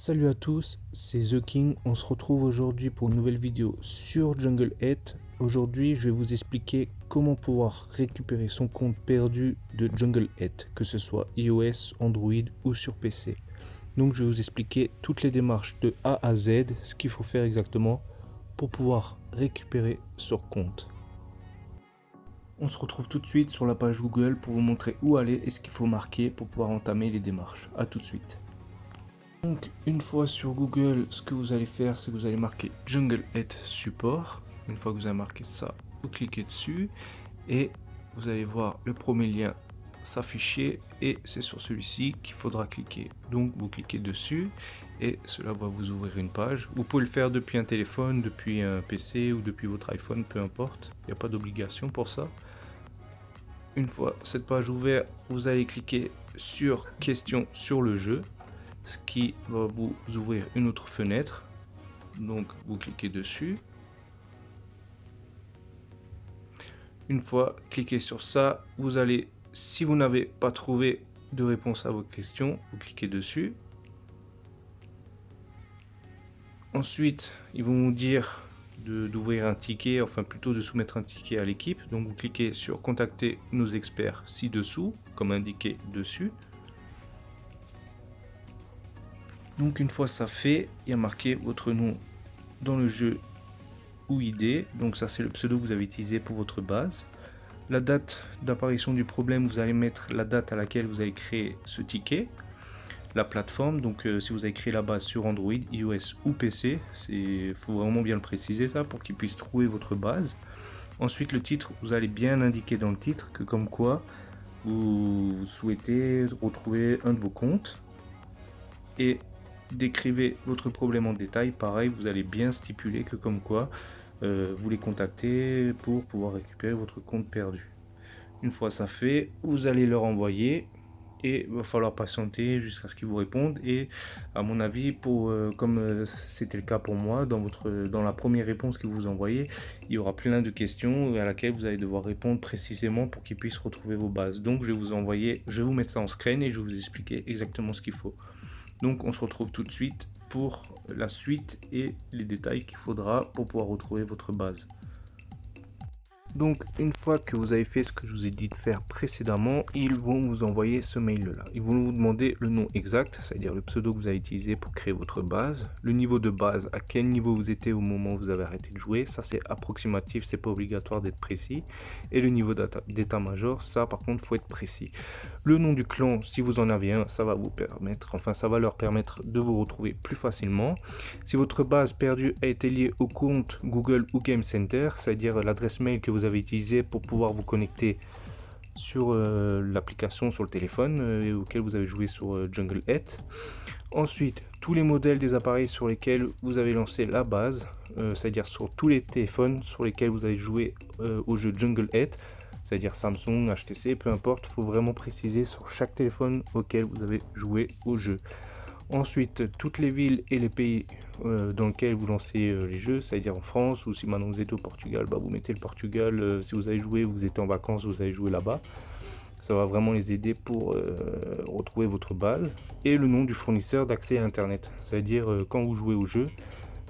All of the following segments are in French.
Salut à tous, c'est The King. On se retrouve aujourd'hui pour une nouvelle vidéo sur Junglehead. Aujourd'hui, je vais vous expliquer comment pouvoir récupérer son compte perdu de Junglehead, que ce soit iOS, Android ou sur PC. Donc, je vais vous expliquer toutes les démarches de A à Z, ce qu'il faut faire exactement pour pouvoir récupérer son compte. On se retrouve tout de suite sur la page Google pour vous montrer où aller et ce qu'il faut marquer pour pouvoir entamer les démarches. A tout de suite. Donc une fois sur Google, ce que vous allez faire, c'est que vous allez marquer Junglehead Support. Une fois que vous avez marqué ça, vous cliquez dessus et vous allez voir le premier lien s'afficher et c'est sur celui-ci qu'il faudra cliquer. Donc vous cliquez dessus et cela va vous ouvrir une page. Vous pouvez le faire depuis un téléphone, depuis un PC ou depuis votre iPhone, peu importe. Il n'y a pas d'obligation pour ça. Une fois cette page ouverte, vous allez cliquer sur Questions sur le jeu, ce qui va vous ouvrir une autre fenêtre. Donc vous cliquez dessus. Une fois cliqué sur ça, vous allez, si vous n'avez pas trouvé de réponse à vos questions, vous cliquez dessus. Ensuite, ils vont vous dire d'ouvrir un ticket, enfin plutôt de soumettre un ticket à l'équipe. Donc vous cliquez sur contacter nos experts ci-dessous, comme indiqué dessus. Donc une fois ça fait, il y a marqué votre nom dans le jeu ou ID. Donc ça c'est le pseudo que vous avez utilisé pour votre base. La date d'apparition du problème, vous allez mettre la date à laquelle vous avez créé ce ticket. La plateforme, donc si vous avez créé la base sur Android, iOS ou PC, il faut vraiment bien le préciser ça pour qu'il puisse trouver votre base. Ensuite le titre, vous allez bien indiquer dans le titre que comme quoi vous souhaitez retrouver un de vos comptes. Et décrivez votre problème en détail. Pareil, vous allez bien stipuler que comme quoi vous les contactez pour pouvoir récupérer votre compte perdu. Une fois ça fait, vous allez leur envoyer et il va falloir patienter jusqu'à ce qu'ils vous répondent. Et à mon avis, comme c'était le cas pour moi, dans la première réponse que vous envoyez, il y aura plein de questions à laquelle vous allez devoir répondre précisément pour qu'ils puissent retrouver vos bases. Donc je vais vous mettre ça en screen et je vais vous expliquer exactement ce qu'il faut. Donc on se retrouve tout de suite pour la suite et les détails qu'il faudra pour pouvoir retrouver votre base. Donc une fois que vous avez fait ce que je vous ai dit de faire précédemment, ils vont vous envoyer ce mail là. Ils vont vous demander le nom exact, c'est-à-dire le pseudo que vous avez utilisé pour créer votre base, le niveau de base, à quel niveau vous étiez au moment où vous avez arrêté de jouer, ça c'est approximatif, c'est pas obligatoire d'être précis, et le niveau d'état-major, ça par contre faut être précis. Le nom du clan, si vous en avez un, ça va vous permettre, enfin ça va leur permettre de vous retrouver plus facilement. Si votre base perdue a été liée au compte Google ou Game Center, c'est-à-dire l'adresse mail que vous avez utilisée pour pouvoir vous connecter sur l'application sur le téléphone auquel vous avez joué sur Junglehead. Ensuite, tous les modèles des appareils sur lesquels vous avez lancé la base, c'est-à-dire sur tous les téléphones sur lesquels vous avez joué au jeu Junglehead, c'est-à-dire Samsung, HTC, peu importe, il faut vraiment préciser sur chaque téléphone auquel vous avez joué au jeu. Ensuite, toutes les villes et les pays dans lesquels vous lancez les jeux, c'est-à-dire en France, ou si maintenant vous êtes au Portugal, vous mettez le Portugal, si vous avez joué, vous êtes en vacances, vous avez joué là-bas. Ça va vraiment les aider pour retrouver votre base. Et le nom du fournisseur d'accès à Internet, c'est-à-dire quand vous jouez au jeu,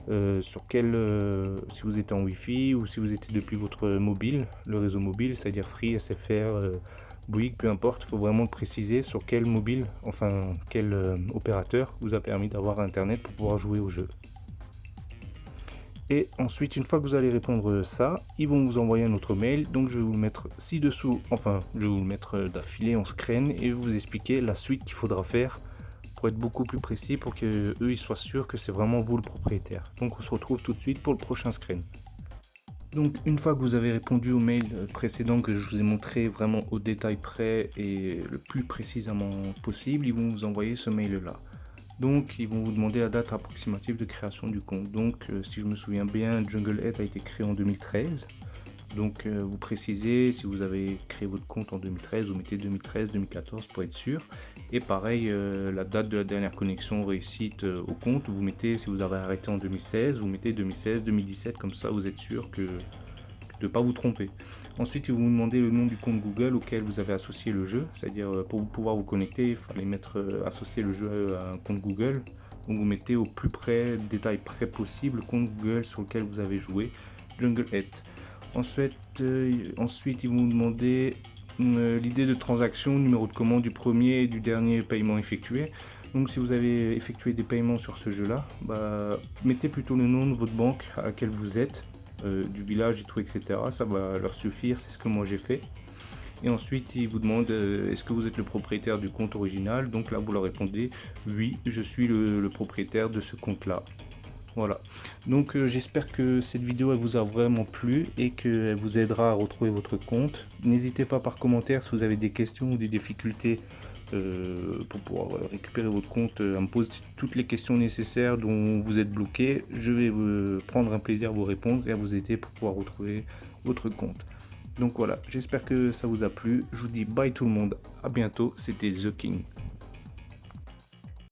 si vous êtes en Wi-Fi ou si vous êtes depuis votre mobile, le réseau mobile, c'est-à-dire Free, SFR, Bouygues, peu importe, il faut vraiment préciser sur quel mobile, enfin quel opérateur vous a permis d'avoir Internet pour pouvoir jouer au jeu. Et ensuite, une fois que vous allez répondre ça, ils vont vous envoyer un autre mail. Donc je vais vous le mettre ci-dessous, enfin je vais vous le mettre d'affilée en screen et vous expliquer la suite qu'il faudra faire pour être beaucoup plus précis, pour que eux ils soient sûrs que c'est vraiment vous le propriétaire. Donc on se retrouve tout de suite pour le prochain screen. Donc une fois que vous avez répondu au mail précédent que je vous ai montré vraiment au détail près et le plus précisément possible, ils vont vous envoyer ce mail là. Donc ils vont vous demander la date approximative de création du compte. Donc si je me souviens bien, Junglehead a été créé en 2013. Donc vous précisez, si vous avez créé votre compte en 2013, vous mettez 2013-2014 pour être sûr. Et pareil, la date de la dernière connexion réussite au compte, vous mettez, si vous avez arrêté en 2016, vous mettez 2016-2017, comme ça vous êtes sûr de ne pas vous tromper. Ensuite, ils vont vous demander le nom du compte Google auquel vous avez associé le jeu, c'est-à-dire pour pouvoir vous connecter, il fallait associer le jeu à un compte Google. Donc vous mettez au plus près, détail près possible, compte Google sur lequel vous avez joué, Junglehead. Ensuite, ils vont vous demander l'idée de transaction, numéro de commande du premier et du dernier paiement effectué. Donc si vous avez effectué des paiements sur ce jeu là, mettez plutôt le nom de votre banque à laquelle vous êtes, du village et tout, etc. Ça va leur suffire, c'est ce que moi j'ai fait. Et ensuite ils vous demandent est-ce que vous êtes le propriétaire du compte original. Donc là vous leur répondez oui, je suis le propriétaire de ce compte là. Voilà, donc j'espère que cette vidéo elle vous a vraiment plu et qu'elle vous aidera à retrouver votre compte. N'hésitez pas par commentaire si vous avez des questions ou des difficultés pour pouvoir récupérer votre compte, à me poser toutes les questions nécessaires dont vous êtes bloqué. Je vais prendre un plaisir à vous répondre et à vous aider pour pouvoir retrouver votre compte. Donc voilà, j'espère que ça vous a plu. Je vous dis bye tout le monde, à bientôt, c'était The King.